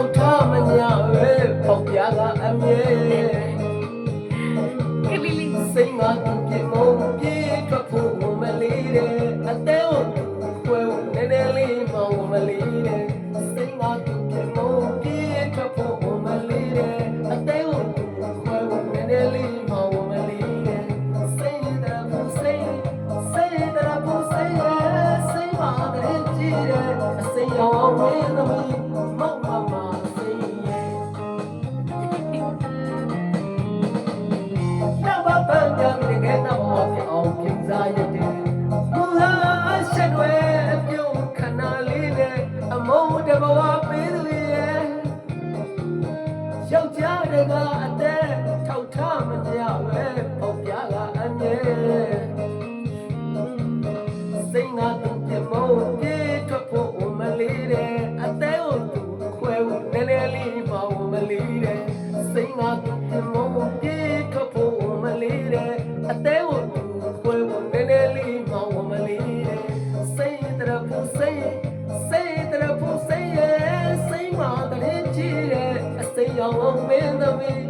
ထောက်ထားမညာပဲပေါက်ပြားကအမြဲကလေးလေးစိတ်ငါသူပြမုံပြေးထွက်ဖို့မလေးတဲ့အသေးကိုခွဲဖို့နည်းနည်းလေးမောင်မလေးတဲ့စိတ်ငါသူပြမုံပြေးထွက်ဖို့မလေးတဲ့အသေးကိုခွဲဖို့နည်းနည်းလေးမောင်မလေးတဲ့စိတ်တရဖို့စိတ်တရဖို့စိတ်မာတဲ့ကြည့်တဲ့အစိမ်းရောင်ဝင်းသမီးမောင်မစိတ်ရဲ့နောက်ပါပန်းကြတဲ့ကဲနောက်ပါပြအောင်ပြစားရတဲ့ဘူလာရှက်ွယ်အပြုံးခဏလေးနဲ့အမုန်းတဘဝပေးသူရဲ့ယောက်ျားတွေကအသက်ထောက်ထားမကြပဲပေါက်ပြားကအမြဲစိတ်ငါသူပြမုန်းပြေးထွက်ဖို့မလေးတဲ့အသေးကိုသူခွဲဖို့နည်းနည်းလေးမောင်မလေးတဲ့စိတ်ငါသူပြမုန်းပြေးထွက်ဖို့မလေးတဲ့အသေးကိုသူခွဲဖို့နည်းနည်းလေးမောင်မလေးတဲ့စိတ်တရဖို့စိတ်တရဖို့စိတ်ရဲ့စိတ်မာတဲ့ကြည့်တဲ့အစိမ်းရောင်မင်းသမီး